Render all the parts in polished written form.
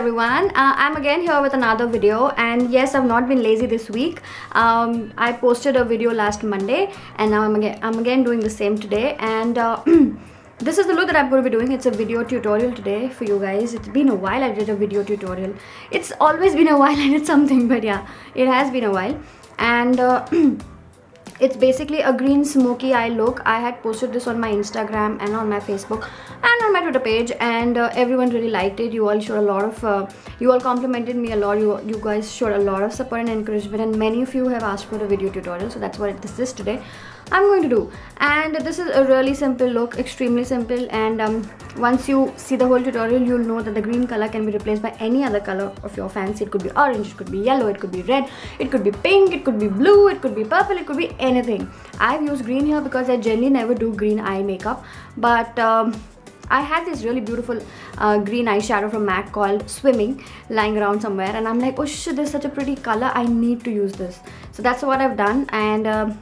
everyone, I'm again here with another video, and yes, I've not been lazy this week. I posted a video last Monday and now I'm again doing the same today, and this is the look that I'm going to be doing. It's a video tutorial today for you guys. It's been a while I did a video tutorial. It's always been a while I did something, but yeah, it has been a while. And it's basically a green smoky eye look. I had posted this on my Instagram and on my Facebook and on my Twitter page, and everyone really liked it. You all showed a lot of you all complimented me a lot. You guys showed a lot of support and encouragement, and many of you have asked for a video tutorial, so that's what this is today. I'm going to do, and this is a really simple look, extremely simple, and once you see the whole tutorial, you'll know that the green color can be replaced by any other color of your fancy. It could be orange, it could be yellow, it could be red, it could be pink, it could be blue, it could be purple, it could be anything. I've used green here because I generally never do green eye makeup, but I had this really beautiful green eyeshadow from MAC called Swimming lying around somewhere, and I'm like, oh shit, this is such a pretty color, I need to use this. So that's what I've done, and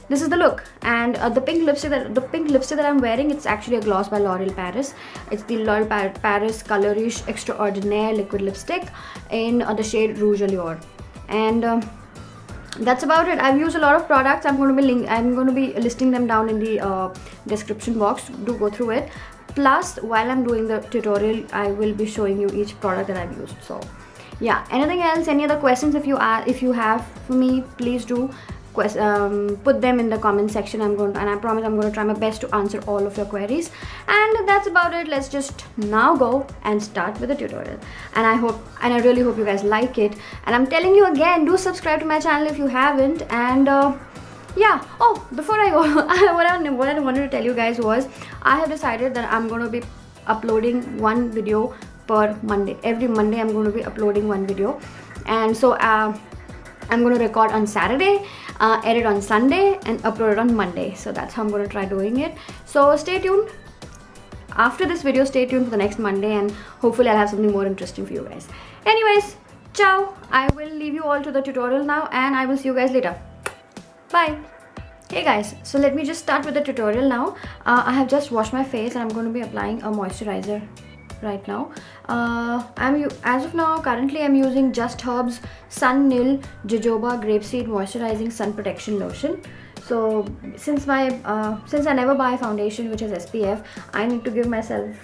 this is the look. And the pink lipstick that I'm wearing, it's actually a gloss by L'Oreal Paris. It's the L'Oreal Paris Color Riche Extraordinaire liquid lipstick in the shade Rouge, and that's about it. I've used a lot of products. I'm going to be listing them down in the description box. Do go through it. Plus, while I'm doing the tutorial, I will be showing you each product that I've used. So yeah, anything else, any other questions if you have for me, please do put them in the comment section. I promise I'm going to try my best to answer all of your queries. And that's about it. Let's just now go and start with the tutorial, and I really hope you guys like it. And I'm telling you again, do subscribe to my channel if you haven't. And yeah, oh, before I go, what I wanted to tell you guys was, I have decided that I'm going to be uploading one video per Monday. Every Monday I'm going to be uploading one video, and so I'm going to record on Saturday, edit on Sunday, and upload it on Monday. So that's how I'm going to try doing it. So stay tuned. After this video, stay tuned for the next Monday, and hopefully I'll have something more interesting for you guys. Anyways, ciao. I will leave you all to the tutorial now, and I will see you guys later. Bye. Hey guys, so let me just start with the tutorial now. I have just washed my face, and I'm going to be applying a moisturizer right now. As of now, currently I'm using Just Herbs Sun Nil Jojoba Grapeseed Moisturizing Sun Protection Lotion. So since I never buy foundation which has SPF, I need to give myself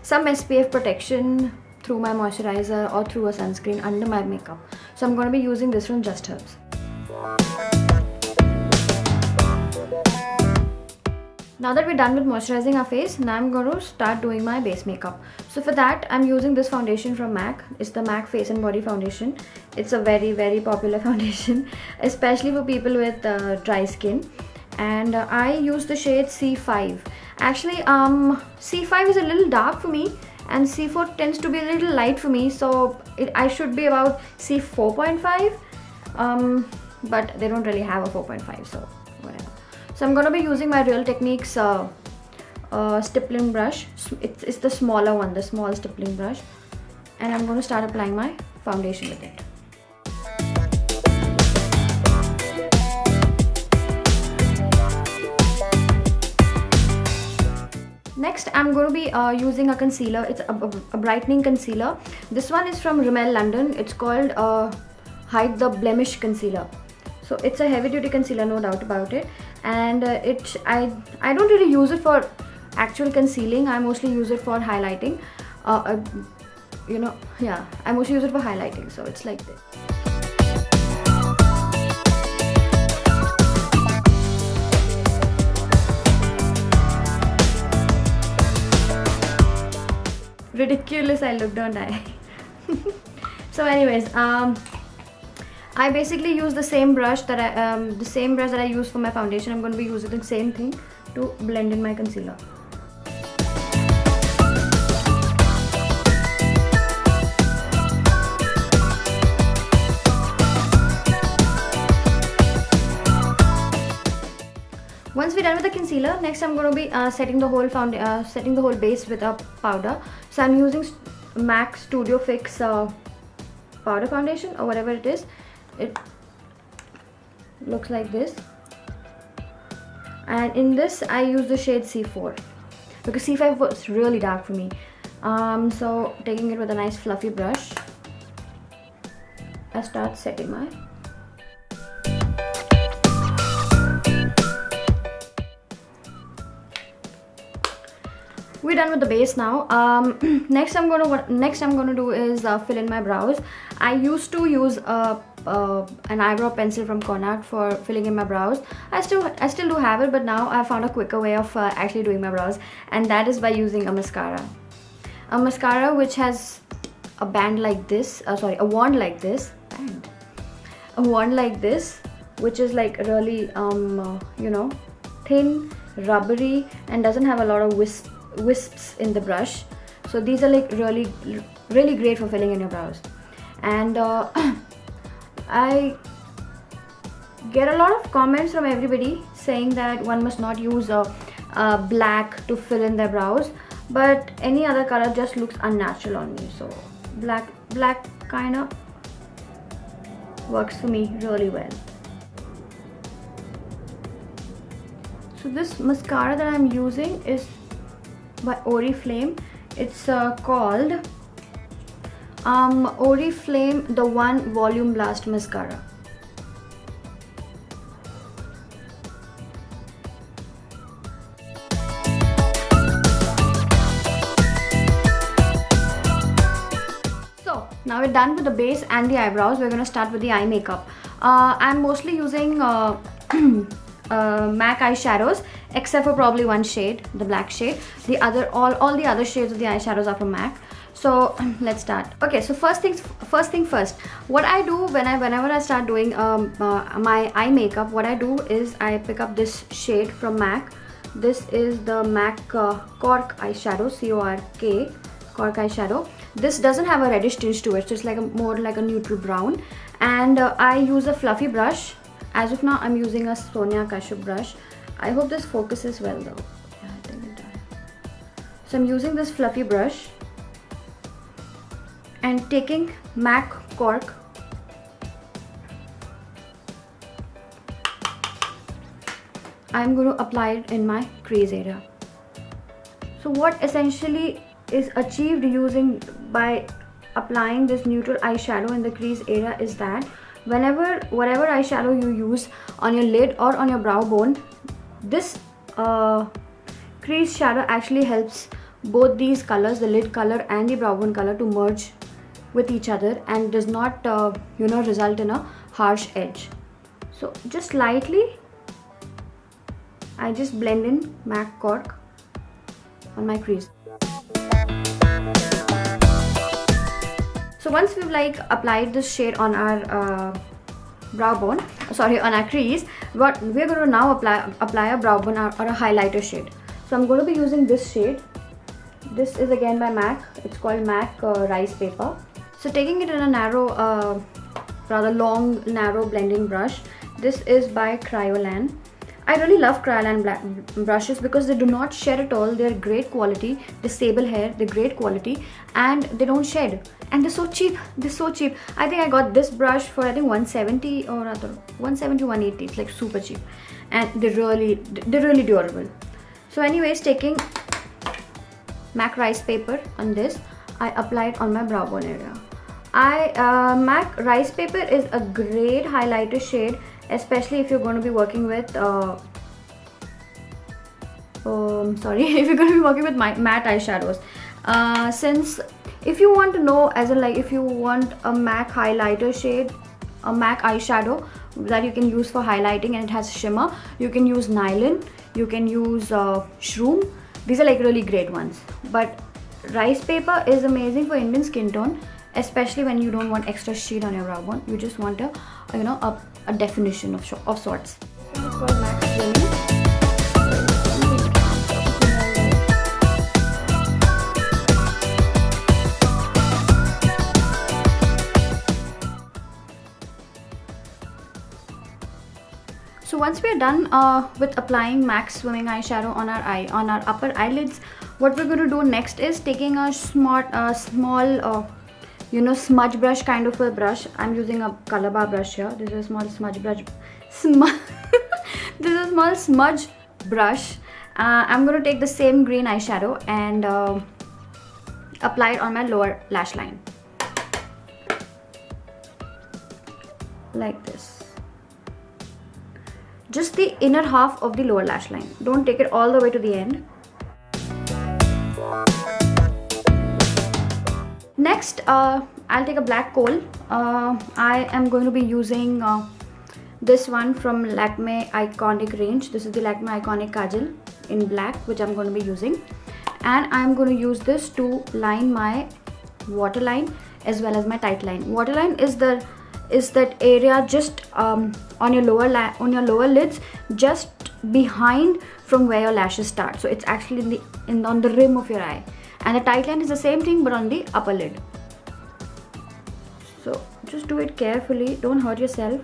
some SPF protection through my moisturizer or through a sunscreen under my makeup. So I'm going to be using this from Just Herbs. Now that we're done with moisturizing our face, now I'm going to start doing my base makeup. So for that, I'm using this foundation from MAC. It's the MAC Face and Body Foundation. It's a very, very popular foundation, especially for people with dry skin. And I use the shade C5. Actually, C5 is a little dark for me, and C4 tends to be a little light for me. So I should be about C4.5, but they don't really have a 4.5, so whatever. So I'm going to be using my Real Techniques stippling brush. It's the smaller one, the small stippling brush, and I'm going to start applying my foundation with it. Next, I'm going to be using a concealer. It's a brightening concealer. This one is from Rimmel London. It's called Hide the Blemish Concealer. So it's a heavy duty concealer, no doubt about it. And I don't really use it for actual concealing. I mostly use it for highlighting. You know, yeah, I mostly use it for highlighting. So it's like this. Ridiculous I look, don't I? So anyways, I basically use the same brush that I use for my foundation. I'm going to be using the same thing to blend in my concealer. Once we're done with the concealer, next I'm going to be setting the whole base with a powder. So I'm using MAC Studio Fix powder foundation, or whatever it is. It looks like this, and in this I use the shade C4 because C5 was really dark for me. So taking it with a nice fluffy brush, I start setting my we're done with the base now. Next I'm gonna do is fill in my brows. I used to use an eyebrow pencil from Cork for filling in my brows. I still do have it, but now I found a quicker way of actually doing my brows, and that is by using a mascara. A mascara which has a band like this, a wand like this, which is like really you know, thin, rubbery, and doesn't have a lot of wisps in the brush. So these are like really great for filling in your brows. And I get a lot of comments from everybody saying that one must not use black to fill in their brows, but any other color just looks unnatural on me. So black kind of works for me really well. So this mascara that I'm using is by Orfilame. It's called Orfilame the One Volume Blast Mascara. So now we're done with the base and the eyebrows. We're gonna start with the eye makeup. I'm mostly using MAC eyeshadows, except for probably one shade, the black shade. All the other shades of the eyeshadows are from MAC. So let's start. Okay, so first thing first. What I do whenever I start doing my eye makeup, what I do is I pick up this shade from MAC. This is the MAC Cork eyeshadow, C-O-R-K, Cork eyeshadow. This doesn't have a reddish tinge to it, so it's like more like a neutral brown. And I use a fluffy brush. As of now, I'm using a Sonia Kashyap brush. I hope this focuses well though. Yeah, I think it does. So I'm using this fluffy brush and taking MAC Cork, I'm going to apply it in my crease area. So what essentially is achieved by applying this neutral eyeshadow in the crease area is that whatever eyeshadow you use on your lid or on your brow bone, this crease shadow actually helps both these colors, the lid color and the brow bone color, to merge with each other and does not result in a harsh edge. So just lightly I just blend in MAC Cork on my crease. So once we've applied this shade on our brow bone, on our crease, what we're going to now apply a brow bone or a highlighter shade. So I'm going to be using this shade. This is again by MAC. It's called MAC Rice Paper. So taking it in a narrow, rather long, narrow blending brush. This is by Kryolan. I really love Kryolan brushes because they do not shed at all. They're great quality. They sable hair. They're great quality and they don't shed. And they're so cheap. I think I got this brush for I think 170 or rather 170, 180. It's like super cheap, and they're really durable. So anyways, taking MAC Rice Paper on this, I apply it on my brow bone area. MAC Rice Paper is a great highlighter shade, especially if you're going to be working with if you're going to be working with matte eyeshadows. Since if you want to know, if you want a MAC highlighter shade, a MAC eyeshadow that you can use for highlighting and it has shimmer, you can use Nylon, you can use Shroom. These are like really great ones. But Rice Paper is amazing for Indian skin tone, especially when you don't want extra shade on your brow bone. You just want a definition of sorts. This one is called MAC Swimming. So once we are done with applying MAC Swimming Eyeshadow on our upper eyelids, what we're going to do next is taking a small smudge brush kind of a brush. I'm using a color bar brush here. This is a small smudge brush. This is a small smudge brush. I'm going to take the same green eyeshadow and apply it on my lower lash line. Like this. Just the inner half of the lower lash line. Don't take it all the way to the end. Next, I'll take a black kohl. I am going to be using this one from Lakme Eyeconic range. This is the Lakme Eyeconic Kajal in black, which I'm going to be using. And I'm going to use this to line my waterline as well as my tight line. Waterline is that area just on your lower lids, just behind from where your lashes start. So it's actually on the rim of your eye. And the tight line is the same thing but on the upper lid. So just do it carefully, don't hurt yourself.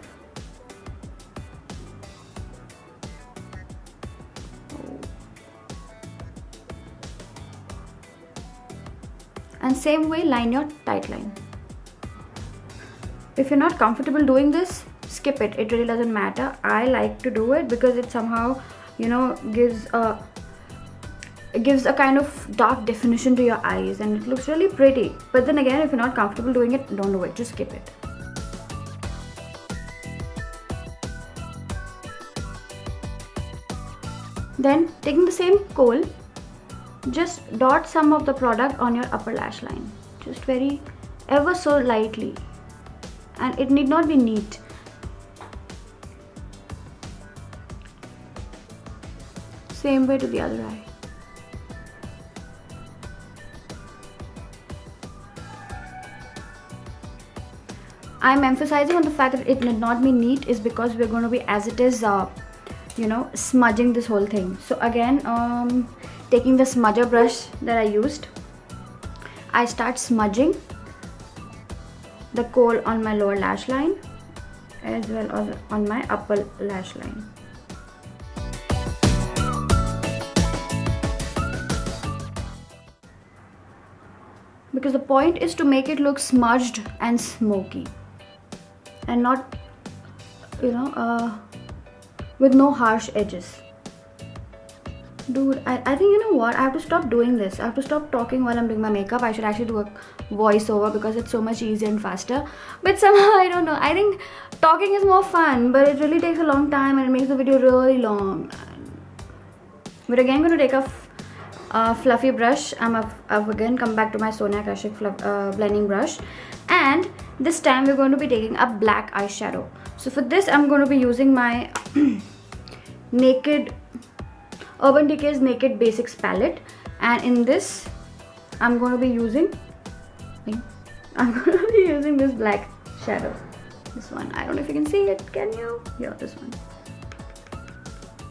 And same way, line your tight line. If you're not comfortable doing this, skip it. It really doesn't matter. I like to do it because it somehow, you know, gives a kind of dark definition to your eyes and it looks really pretty. But then again, if you're not comfortable doing it, don't do it. Just skip it. Then taking the same kohl, just dot some of the product on your upper lash line. Just very ever so lightly. And it need not be neat. Same way to the other eye. I'm emphasizing on the fact that it need not be neat is because we're going to be as it is, you know, smudging this whole thing. So again, taking the smudger brush that I used, I start smudging the kohl on my lower lash line as well as on my upper lash line. Because the point is to make it look smudged and smoky and not, you know, with no harsh edges. Dude, I think, you know what, I have to stop doing this. I have to stop talking while I'm doing my makeup. I should actually do a voiceover because it's so much easier and faster. But somehow, I don't know, I think talking is more fun, but it really takes a long time and it makes the video really long. But again, I'm going to take a fluffy brush. I've again come back to my Sonia Kashik blending brush. And this time we're going to be taking a black eyeshadow. So for this, I'm going to be using my Urban Decay's Naked Basics palette, and in this I'm going to be using this black shadow. This one, I don't know if you can see it, can you? Yeah, this one.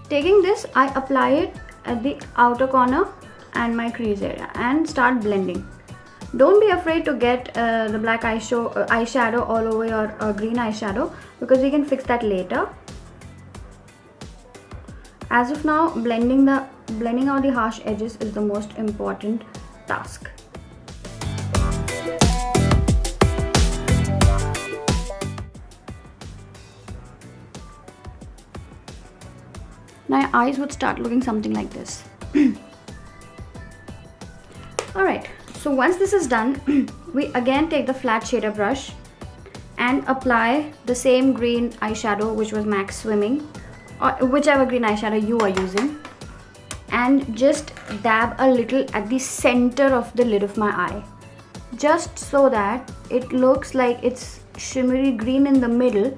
Taking this, I apply it at the outer corner and my crease area and start blending. Don't be afraid to get the black eyeshadow all over your green eyeshadow, because we can fix that later. As of now, blending out the harsh edges is the most important task. Now your eyes would start looking something like this. Alright, so once this is done, we again take the flat shader brush and apply the same green eyeshadow, which was MAC Swimming, or whichever green eyeshadow you are using, and just dab a little at the center of the lid of my eye, just so that it looks like it's shimmery green in the middle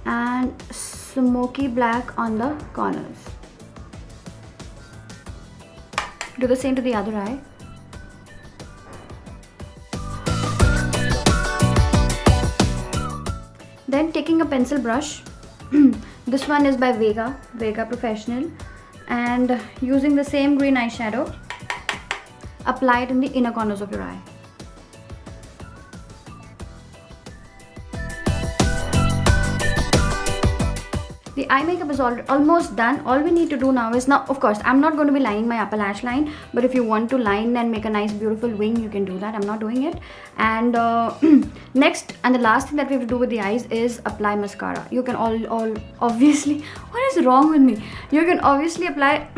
and smoky black on the corners. Do the same to the other eye. Then taking a pencil brush, this one is by Vega Professional, and using the same green eyeshadow, apply it in the inner corners of your eye. The eye makeup is almost done. All we need to do now is, of course, I'm not going to be lining my upper lash line, but if you want to line and make a nice beautiful wing, you can do that. I'm not doing it. And next and the last thing that we have to do with the eyes is apply mascara. You can obviously, what is wrong with me? You can obviously apply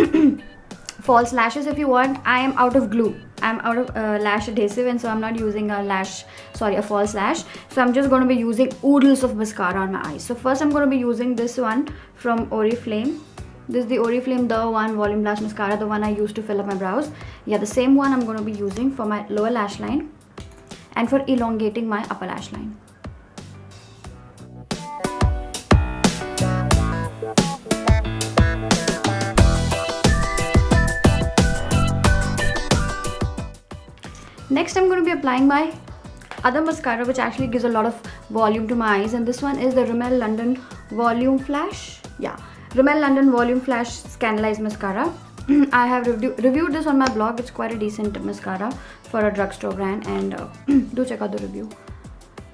false lashes if you want. I am out of glue. I'm out of lash adhesive, and so I'm not using a false lash. So I'm just going to be using oodles of mascara on my eyes. So first I'm going to be using this one from Orfilame. This is the Orfilame The One Volume Lash Mascara, the one I used to fill up my brows. Yeah, the same one I'm going to be using for my lower lash line and for elongating my upper lash line. Next, I'm going to be applying my other mascara, which actually gives a lot of volume to my eyes, and this one is the Rimmel London Volume Flash. Yeah, Rimmel London Volume Flash Scandalized Mascara. I have reviewed this on my blog. It's quite a decent mascara for a drugstore brand, and do check out the review.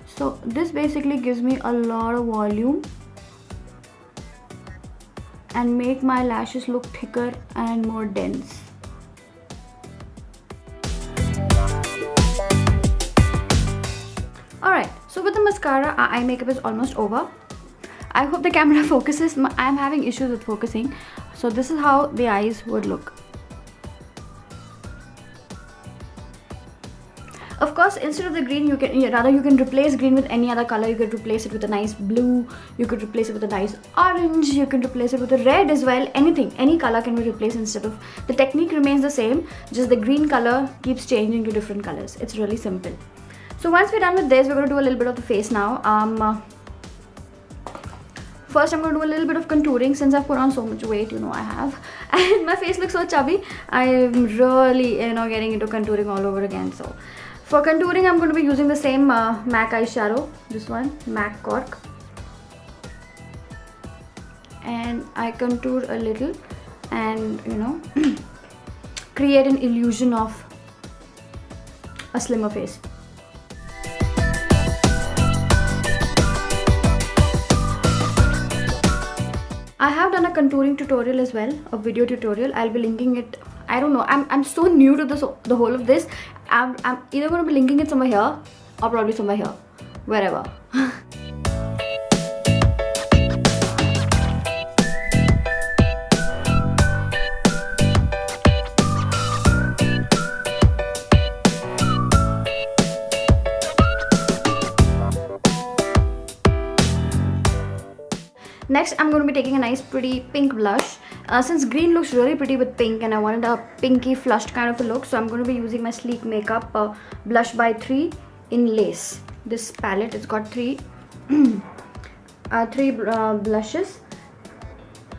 So this basically gives me a lot of volume and make my lashes look thicker and more dense. Alright, so with the mascara, eye makeup is almost over. I hope the camera focuses. I'm having issues with focusing. So this is how the eyes would look. Of course, instead of the green, you can replace green with any other color. You could replace it with a nice blue. You could replace it with a nice orange. You can replace it with a red as well. Anything, any color can be replaced instead of. The technique remains the same. Just the green color keeps changing to different colors. It's really simple. So once we're done with this, we're going to do a little bit of the face now. First, I'm going to do a little bit of contouring since I've put on so much weight, I have. And my face looks so chubby. I'm really, getting into contouring all over again. So for contouring, I'm going to be using the same MAC eyeshadow. This one, MAC Cork. And I contour a little and, create an illusion of a slimmer face. I have done a contouring tutorial as well, a video tutorial. I'll be linking it. I don't know. I'm so new to the whole of this. I'm either going to be linking it somewhere here or probably somewhere here, wherever. Next, I'm going to be taking a nice pretty pink blush. Since green looks really pretty with pink and I wanted a pinky flushed kind of a look, so I'm going to be using my Sleek Makeup Blush by 3 in Lace. This palette, it's got three blushes,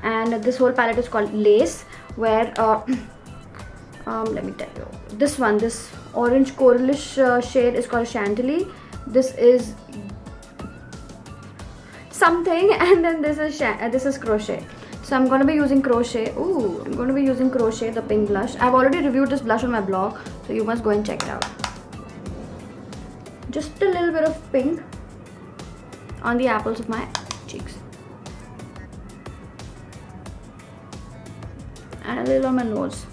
and this whole palette is called Lace, where let me tell you, this orange coralish shade is called Chantilly. This is something, and then this is Crochet. So I'm going to be using Crochet. I'm going to be using Crochet, the pink blush. I've already reviewed this blush on my blog, so you must go and check it out. Just a little bit of pink on the apples of my cheeks, and a little on my nose.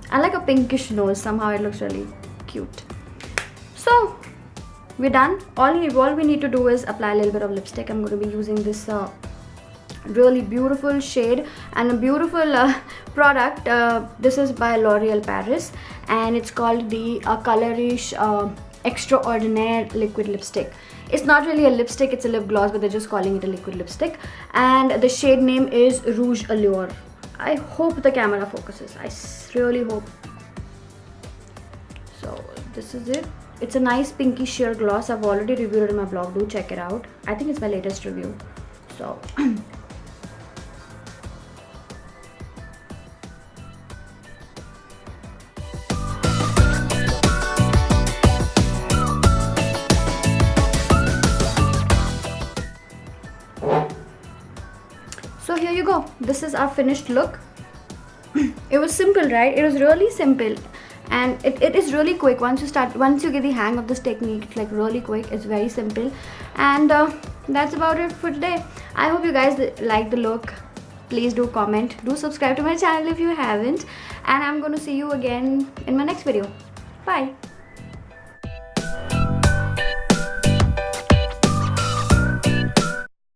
I like a pinkish nose. Somehow it looks really cute. So we're done. All we need to do is apply a little bit of lipstick. I'm going to be using this really beautiful shade and a beautiful product. This is by L'Oreal Paris, and it's called the Colorish Extraordinaire liquid lipstick. It's not really a lipstick, it's a lip gloss, but they're just calling it a liquid lipstick, and the shade name is Rouge Allure. I hope the camera focuses. I really hope. So this is it. It's a nice pinky sheer gloss. I've already reviewed it in my blog. Do check it out. I think it's my latest review. So so here you go. This is our finished look. It was simple, right? It was really simple. And it is really quick. Once you get the hang of this technique, it's like really quick. It's very simple. And that's about it for today. I hope you guys like the look. Please do comment. Do subscribe to my channel if you haven't. And I'm going to see you again in my next video. Bye.